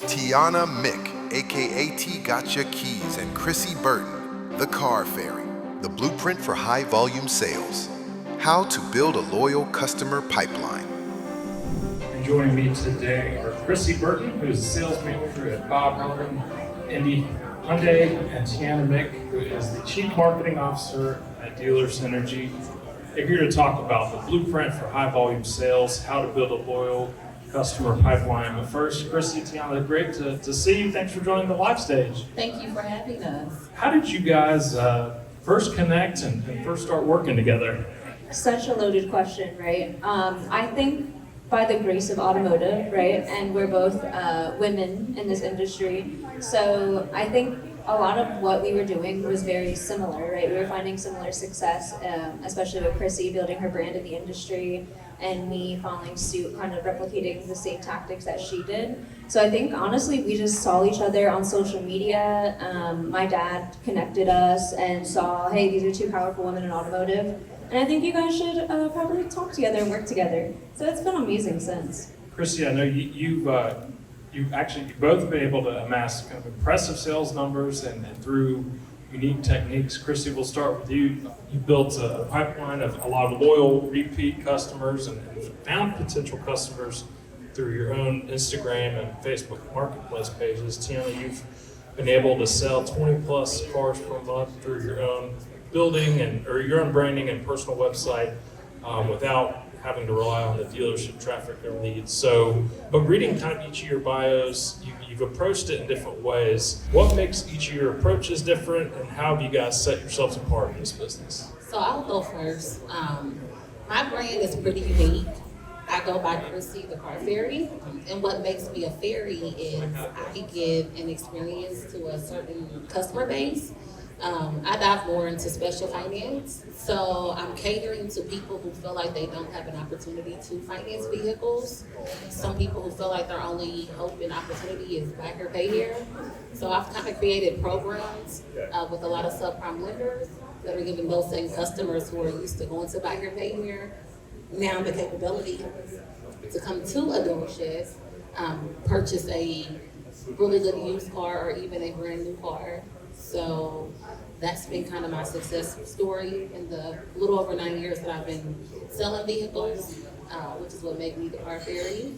Tianna Mick, aka T Gotcha Keys, and Crissy Burton, The Car Fairy, the blueprint for high volume sales. How to build a loyal customer pipeline. And joining me today are Crissy Burton, who is a sales manager at Bob Herman, Indy Hyundai, and Tianna Mick, who is the Chief Marketing Officer at Dealer Synergy. They're here to talk about the blueprint for high volume sales, how to build a loyal customer pipeline. But first, Crissy, Tianna, great to see you. Thanks for joining the live stage. Thank you for having us. How did you guys first connect and first start working together? Such a loaded question, right? I think by the grace of automotive, right? And we're both women in this industry. So I think a lot of what we were doing was very similar, right? We were finding similar success, especially with Crissy building her brand in the industry and me following suit, kind of replicating the same tactics that she did. So I think honestly, we just saw each other on social media. My dad connected us and saw, hey, these are two powerful women in automotive. And I think you guys should probably talk together and work together. So it's been amazing since. Crissy, I know you've both been able to amass kind of impressive sales numbers and through unique techniques. Crissy, we'll start with you. You built a pipeline of a lot of loyal repeat customers and found potential customers through your own Instagram and Facebook marketplace pages. Tianna, you've been able to sell 20 plus cars per month through your own building or your own branding and personal website without having to rely on the dealership traffic or leads. So, but reading kind of each of your bios, you've approached it in different ways. What makes each of your approaches different, and how have you guys set yourselves apart in this business? So I'll go first. My brand is pretty unique. I go by Crissy, the Car Fairy, and what makes me a fairy is I give an experience to a certain customer base. I dive more into special finance, so I'm catering to people who feel like they don't have an opportunity to finance vehicles. Some people who feel like their only hope and opportunity is buy here, pay here. So I've kind of created programs with a lot of subprime lenders that are giving those same customers who are used to going to buy here, pay here now the capability to come to a dealership, purchase a really good used car or even a brand new car. So that's been kind of my success story in the little over 9 years that I've been selling vehicles, which is what made me the Car Fairy.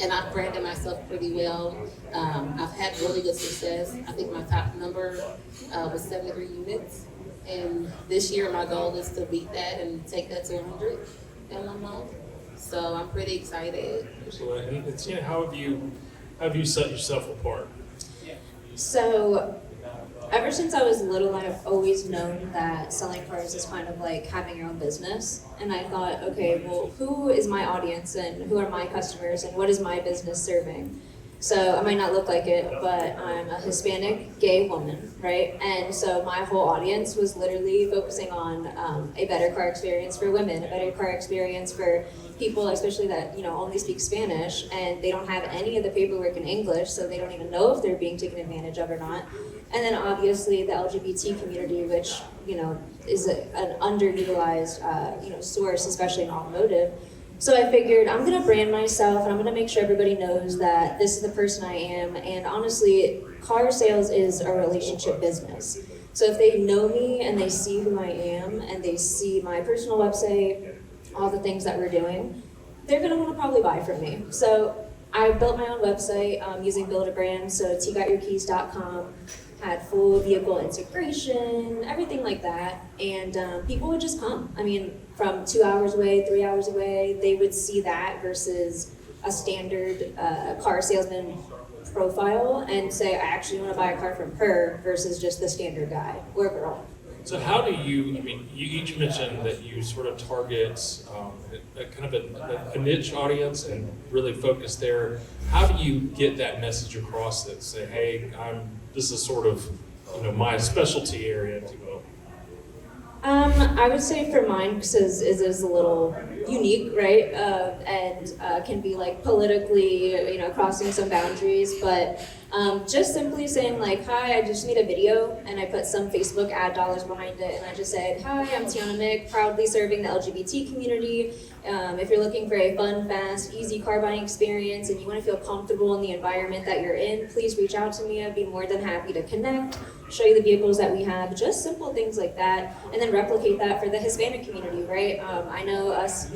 And I've branded myself pretty well. I've had really good success. I think my top number was 73 units. And this year my goal is to beat that and take that to 100 in 1 month. So I'm pretty excited. Absolutely. And Tianna, how have you set yourself apart? So ever since I was little, I've always known that selling cars is kind of like having your own business. And I thought, okay, well, who is my audience and who are my customers and what is my business serving? So I might not look like it, but I'm a Hispanic gay woman, right? And so my whole audience was literally focusing on a better car experience for women, a better car experience for people, especially that only speak Spanish and they don't have any of the paperwork in English, so they don't even know if they're being taken advantage of or not. And then obviously the LGBT community, which is an underutilized source, especially in automotive. So I figured I'm gonna brand myself and I'm gonna make sure everybody knows that this is the person I am. And honestly, car sales is a relationship business. So if they know me and they see who I am and they see my personal website, all the things that we're doing, they're gonna wanna probably buy from me. So I built my own website using Build a Brand, so tgotyourkeys.com, had full vehicle integration, everything like that, and people would just come. I mean, from 2 hours away, 3 hours away, they would see that versus a standard car salesman profile and say, I actually want to buy a car from her versus just the standard guy or girl. So how do you each mentioned that you sort of target a kind of a niche audience and really focus there. How do you get that message across that say, hey, this is sort of my specialty area, if you will? I would say for mine, because it is a little unique, right? And can be like politically, crossing some boundaries. But Just simply saying like, hi, I just made a video, and I put some Facebook ad dollars behind it, and I just said, hi, I'm Tianna Mick, proudly serving the LGBT community. If you're looking for a fun, fast, easy car buying experience and you want to feel comfortable in the environment that you're in, please reach out to me. I'd be more than happy to connect, show you the vehicles that we have, just simple things like that, and then replicate that for the Hispanic community, right? I know us,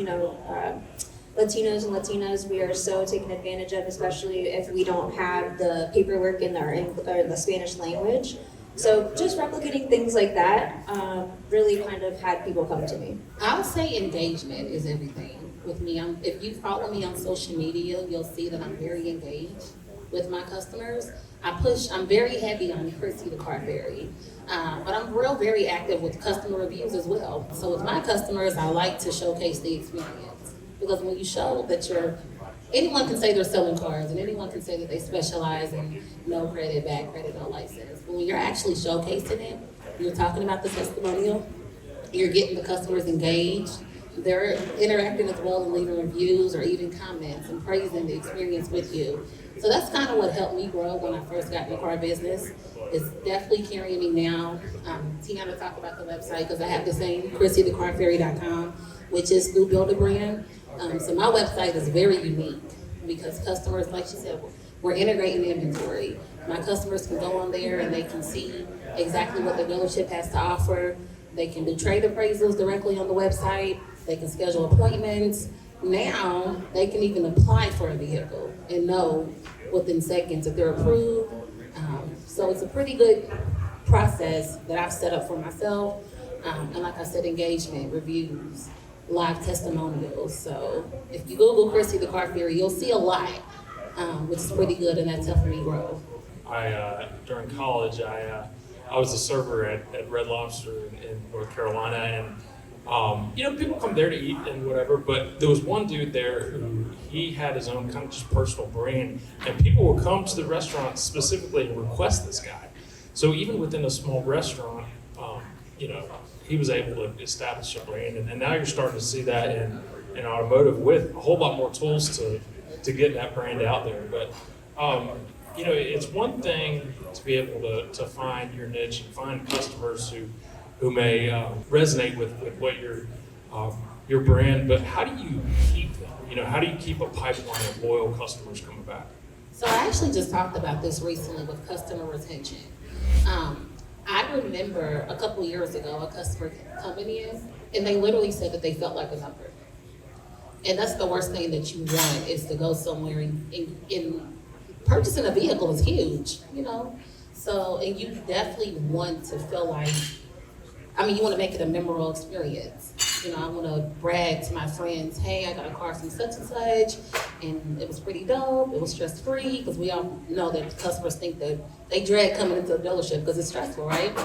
Latinos and Latinas, we are so taken advantage of, especially if we don't have the paperwork in the Spanish language. So just replicating things like that really kind of had people come to me. I'll say engagement is everything with me. If you follow me on social media, you'll see that I'm very engaged with my customers. I'm very heavy on Crissy the Car Fairy, but I'm very active with customer reviews as well. So with my customers, I like to showcase the experience, because when you show that anyone can say they're selling cars, and anyone can say that they specialize in no credit, bad credit, no license. But when you're actually showcasing it, you're talking about the testimonial, you're getting the customers engaged, they're interacting as well and leaving reviews or even comments and praising the experience with you. So that's kind of what helped me grow when I first got in the car business. It's definitely carrying me now. Tianna talked about the website, because I have the same, CrissyTheCarFairy.com, which is through Build a Brand. So my website is very unique, because customers, like she said, we're integrating inventory. My customers can go on there and they can see exactly what the dealership has to offer. They can do trade appraisals directly on the website. They can schedule appointments. Now they can even apply for a vehicle and know within seconds if they're approved. So it's a pretty good process that I've set up for myself. And like I said, engagement, reviews, live testimonials. So if you Google Crissy the Car Fairy, you'll see a lot, which is pretty good, and that's helping me grow. During college, I was a server at Red Lobster in North Carolina, and people come there to eat and whatever, but there was one dude there who he had his own kind of just personal brand, and people would come to the restaurant specifically and request this guy. So even within a small restaurant, he was able to establish a brand, and now you're starting to see that in automotive with a whole lot more tools to get that brand out there. But it's one thing to be able to find your niche and find customers who may resonate with what your brand, but how do you keep them? How do you keep a pipeline of loyal customers coming back? So I actually just talked about this recently with customer retention. I remember a couple years ago, a customer coming in, and they literally said that they felt like a number. And that's the worst thing that you want, is to go somewhere in purchasing a vehicle is huge, So, and you definitely want to feel like, you want to make it a memorable experience. I want to brag to my friends, hey, I got a car from such and such, and it was pretty dope, it was stress-free, because we all know that customers think that they dread coming into a dealership because it's stressful, right?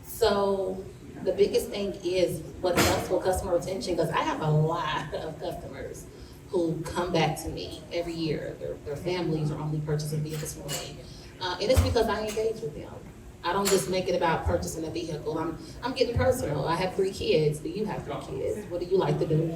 So the biggest thing is what helps with customer retention, because I have a lot of customers who come back to me every year. Their families are only purchasing vehicles from me. And it's because I engage with them. I don't just make it about purchasing a vehicle. I'm getting personal. I have 3 kids. Do you have 3 kids? What do you like to do?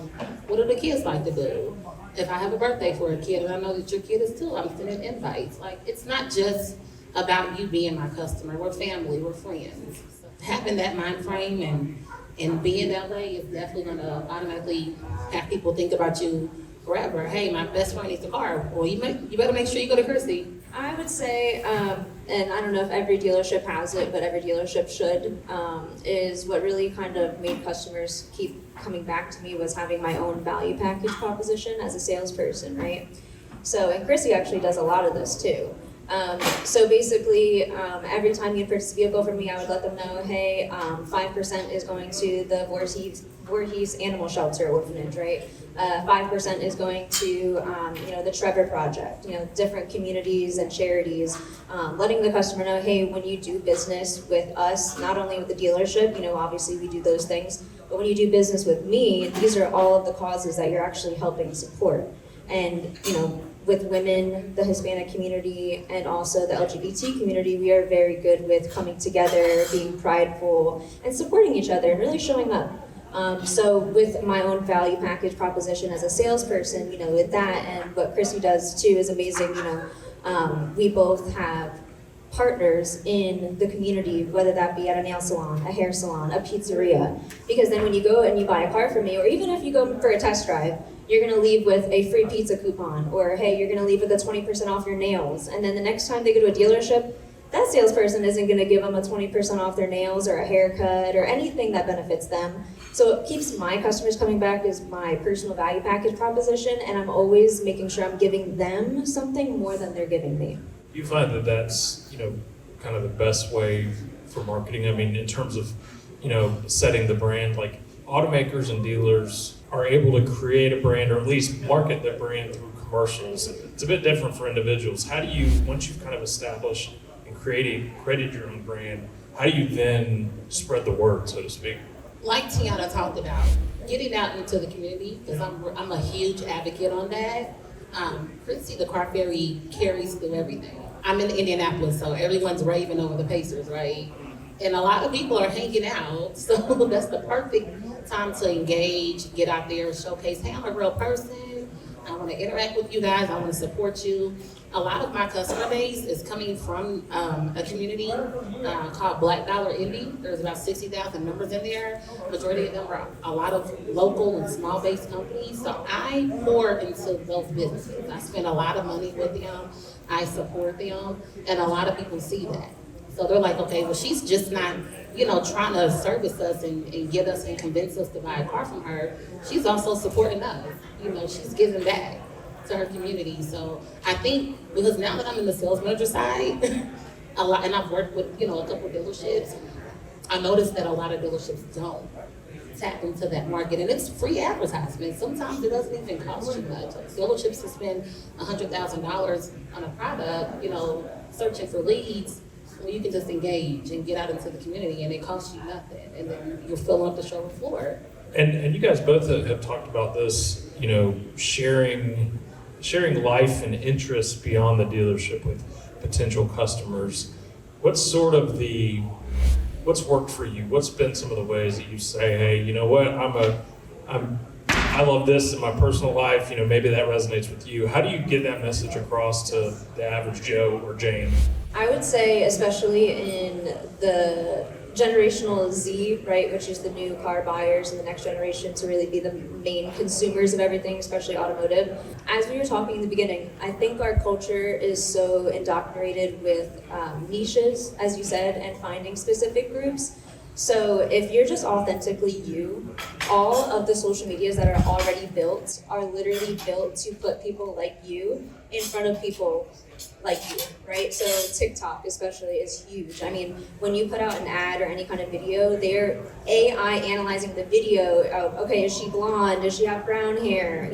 What do the kids like to do? If I have a birthday for a kid and I know that your kid is too, I'm sending invites. It's not just about you being my customer. We're family, we're friends. Having that mind frame and being in LA is definitely gonna automatically have people think about you forever. Hey, my best friend needs a car. Well, you better make sure you go to Crissy. I would say, and I don't know if every dealership has it, but every dealership should, is what really kind of made customers keep coming back to me was having my own value package proposition as a salesperson, right? So, and Crissy actually does a lot of this too. So basically, every time you purchase a vehicle from me, I would let them know, hey, 5% is going to the Voorhees Animal Shelter Orphanage, right? 5% is going to, the Trevor Project, different communities and charities, letting the customer know, hey, when you do business with us, not only with the dealership, obviously we do those things, but when you do business with me, these are all of the causes that you're actually helping support. And, with women, the Hispanic community, and also the LGBT community, we are very good with coming together, being prideful, and supporting each other, and really showing up. So with my own value package proposition as a salesperson, with that, and what Crissy does too is amazing, We both have partners in the community, whether that be at a nail salon, a hair salon, a pizzeria. Because then when you go and you buy a car from me, or even if you go for a test drive, you're gonna leave with a free pizza coupon, or hey, you're gonna leave with a 20% off your nails. And then the next time they go to a dealership, that salesperson isn't gonna give them a 20% off their nails or a haircut or anything that benefits them. So it keeps my customers coming back as my personal value package proposition, and I'm always making sure I'm giving them something more than they're giving me. You find that that's, kind of the best way for marketing? I mean, in terms of, setting the brand, like automakers and dealers are able to create a brand or at least market their brand through commercials. It's a bit different for individuals. How do you, once you've kind of established and created your own brand, how do you then spread the word, so to speak? Like Tianna talked about, getting out into the community, because I'm a huge advocate on that. Crissy, the car fairy, carries through everything. I'm in Indianapolis, so everyone's raving over the Pacers, right? And a lot of people are hanging out, so that's the perfect time to engage, get out there, showcase, hey, I'm a real person. I want to interact with you guys. I want to support you. A lot of my customer base is coming from a community called Black Dollar Indy. There's about 60,000 members in there. Majority of them are a lot of local and small-based companies. So I pour into those businesses. I spend a lot of money with them. I support them, and a lot of people see that. So they're like, okay, well, she's just not, trying to service us and get us and convince us to buy a car from her. She's also supporting us. She's giving back to her community. So I think because now that I'm in the sales manager side, a lot, and I've worked with, a couple of dealerships, I noticed that a lot of dealerships don't tap into that market, and it's free advertisement. Sometimes it doesn't even cost you much. Like dealerships to spend $100,000 on a product, searching for leads. Well, you can just engage and get out into the community, and it costs you nothing, and then you're filling up the showroom floor. And you guys both have talked about this, sharing life and interests beyond the dealership with potential customers. What's worked for you? What's been some of the ways that you say, hey, you know what, I love this in my personal life, maybe that resonates with you. How do you get that message across to the average Joe or Jane? I would say, especially in the generational Z, right, which is the new car buyers and the next generation to really be the main consumers of everything, especially automotive. As we were talking in the beginning, I think our culture is so indoctrinated with niches, as you said, and finding specific groups. So if you're just authentically you, all of the social medias that are already built are literally built to put people like you in front of people like you, right? So TikTok especially is huge. I mean, when you put out an ad or any kind of video, they're AI analyzing the video of, okay, is she blonde? Does she have brown hair?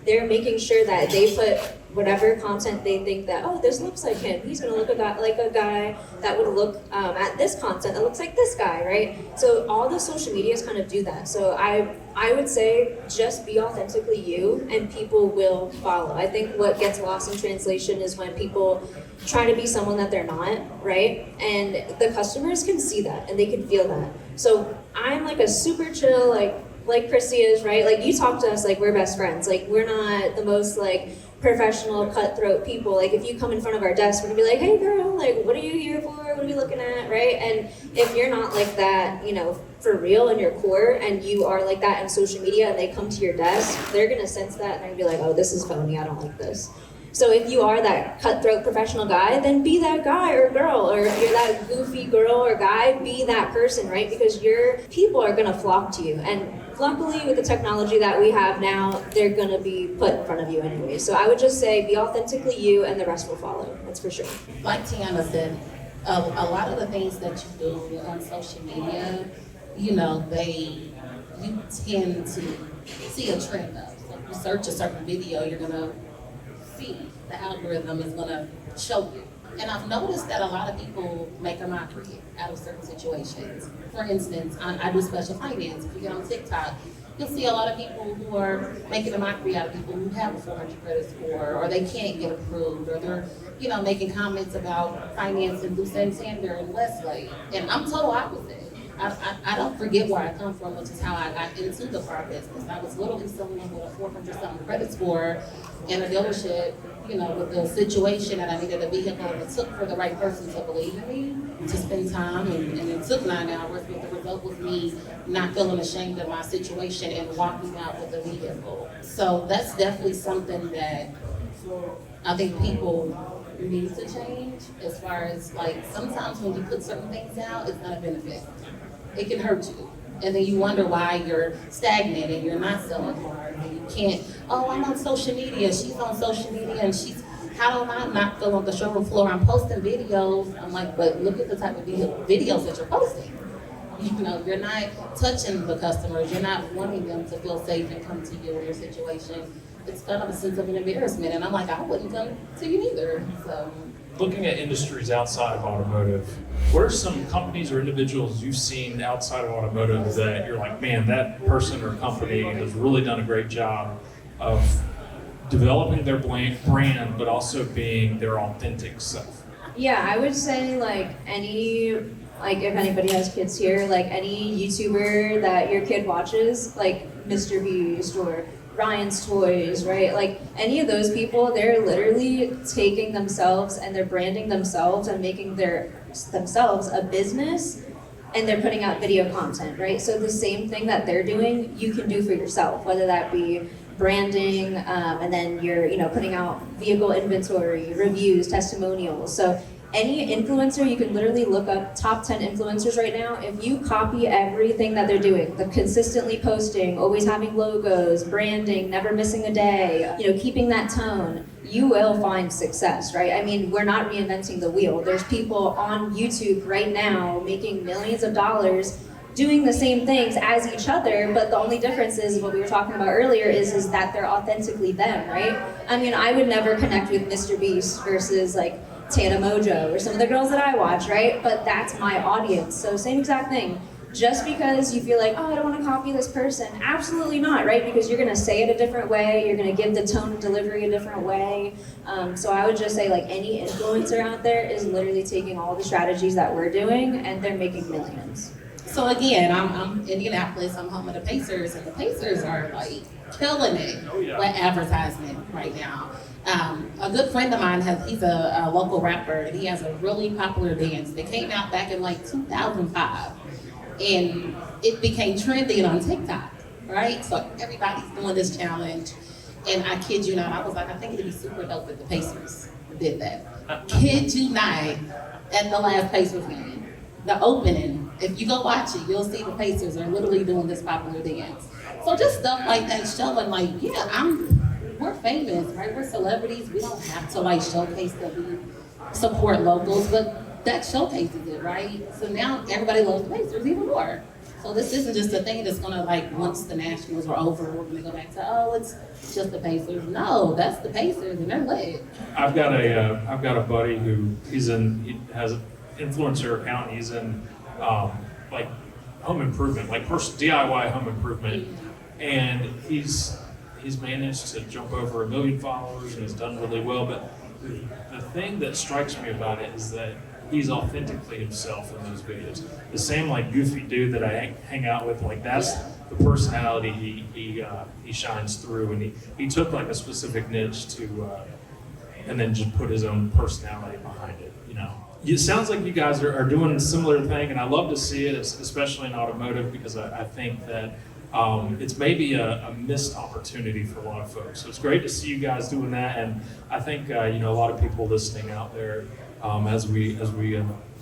They're making sure that they put whatever content they think that, oh, this looks like him. He's gonna look like a guy that would look at this content that looks like this guy, right? So all the social medias kind of do that. So I would say just be authentically you and people will follow. I think what gets lost in translation is when people try to be someone that they're not, right? And the customers can see that and they can feel that. So I'm like a super chill, like Crissy is, right? Like you talk to us like we're best friends. Like we're not the most like professional cutthroat people. Like if you come in front of our desk, we're gonna be like, hey girl, like what are you here for? What are we looking at, right? And if you're not like that, for real in your core, and you are like that in social media and they come to your desk, they're gonna sense that and they're gonna be like, oh, this is phony, I don't like this. So if you are that cutthroat professional guy, then be that guy or girl, or if you're that goofy girl or guy, be that person, right? Because your people are gonna flock to you. And luckily with the technology that we have now, they're gonna be put in front of you anyway. So I would just say be authentically you and the rest will follow, that's for sure. Like Tianna said, a lot of the things that you do on social media, you tend to see a trend of. Like you search a certain video, you're gonna see the algorithm is gonna show you. And I've noticed that a lot of people make a mockery out of certain situations. For instance, I do special finance. If you get on TikTok, you'll see a lot of people who are making a mockery out of people who have a 400 credit score, or they can't get approved, or they're, making comments about financing through Santander and Westlake. And I'm total opposite. I don't forget where I come from, which is how I got into the car business. I was literally someone with a 400 something credit score in a dealership, you know, with the situation that I needed a vehicle, and it took for the right person to believe in me, to spend time, and it took 9 hours, but the result was me not feeling ashamed of my situation and walking out with a vehicle. So that's definitely something that I think people need to change, as far as like sometimes when you put certain things out, it's not a benefit. It can hurt you. And then you wonder why you're stagnant and you're not selling cars and you can't, oh, I'm on social media, she's on social media and she's, how do I not feel on the showroom floor? I'm posting videos. I'm like, but look at the type of videos that you're posting. You know, you're not touching the customers, you're not wanting them to feel safe and come to you in your situation. It's kind of a sense of an embarrassment, and I'm like, I wouldn't come to you either. So, Looking at industries outside of automotive, what are some companies or individuals you've seen outside of automotive that you're like, man, that person or company has really done a great job of developing their brand, but also being their authentic self? Yeah, I would say like if anybody has kids here, like any YouTuber that your kid watches, like Mr. Beast or Ryan's Toys, right? Like any of those people, they're literally taking themselves and they're branding themselves and making themselves a business, and they're putting out video content, right? So the same thing that they're doing, you can do for yourself, whether that be branding, and then you're putting out vehicle inventory, reviews, testimonials. So any influencer, you can literally look up top 10 influencers right now. If you copy everything that they're doing, the consistently posting, always having logos, branding, never missing a day, keeping that tone, you will find success, right? I mean, we're not reinventing the wheel. There's people on YouTube right now making millions of dollars doing the same things as each other, but the only difference is what we were talking about earlier is that they're authentically them, right? I mean, I would never connect with Mr. Beast versus like Tianna Mojo or some of the girls that I watch, right? But that's my audience. So same exact thing. Just because you feel like, oh, I don't want to copy this person, absolutely not, right? Because you're going to say it a different way, you're going to give the tone and delivery a different way. So I would just say like any influencer out there is literally taking all the strategies that we're doing and they're making millions. So again, I'm in Indianapolis, I'm home of the Pacers, and the Pacers are like killing it with advertisement right now. A good friend of mine he's a local rapper, and he has a really popular dance that came out back in like 2005. And it became trendy on TikTok, right? So everybody's doing this challenge. And I kid you not, I was like, I think it'd be super dope if the Pacers did that. Kid you not, at the last Pacers game, the opening, if you go watch it, you'll see the Pacers are literally doing this popular dance. So just stuff like that showing like, yeah, we're famous, right? We're celebrities. We don't have to like showcase that we support locals, but that showcases it, right? So now everybody loves the Pacers even more. So this isn't just a thing that's gonna like, once the Nationals are over, we're gonna go back to, oh, it's just the Pacers. No, that's the Pacers and they're lit. I've got a buddy who he has an influencer account. He's in like home improvement, like DIY home improvement, and he's managed to jump over 1 million followers and he's done really well. But the thing that strikes me about it is that he's authentically himself in those videos. The same like goofy dude that I hang out with, like that's the personality he shines through, and he took like a specific niche to and then just put his own personality behind it. It sounds like you guys are doing a similar thing, and I love to see it, especially in automotive, because I think that it's maybe a missed opportunity for a lot of folks. So it's great to see you guys doing that, and I think a lot of people listening out there, as we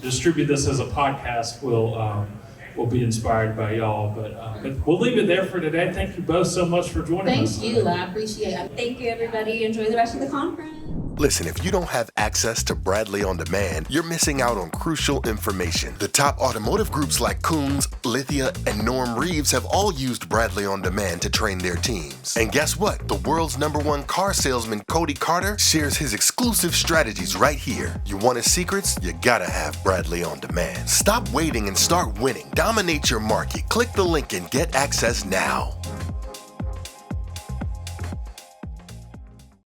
distribute this as a podcast, will be inspired by y'all. But we'll leave it there for today. Thank you both so much for joining us. Thank you, I appreciate it. Thank you, everybody. Enjoy the rest of the conference. Listen, if you don't have access to Bradley On Demand, you're missing out on crucial information. The top automotive groups like Coons, Lithia, and Norm Reeves have all used Bradley On Demand to train their teams. And guess what? The world's #1 car salesman, Cody Carter, shares his exclusive strategies right here. You want his secrets? You gotta have Bradley On Demand. Stop waiting and start winning. Dominate your market. Click the link and get access now.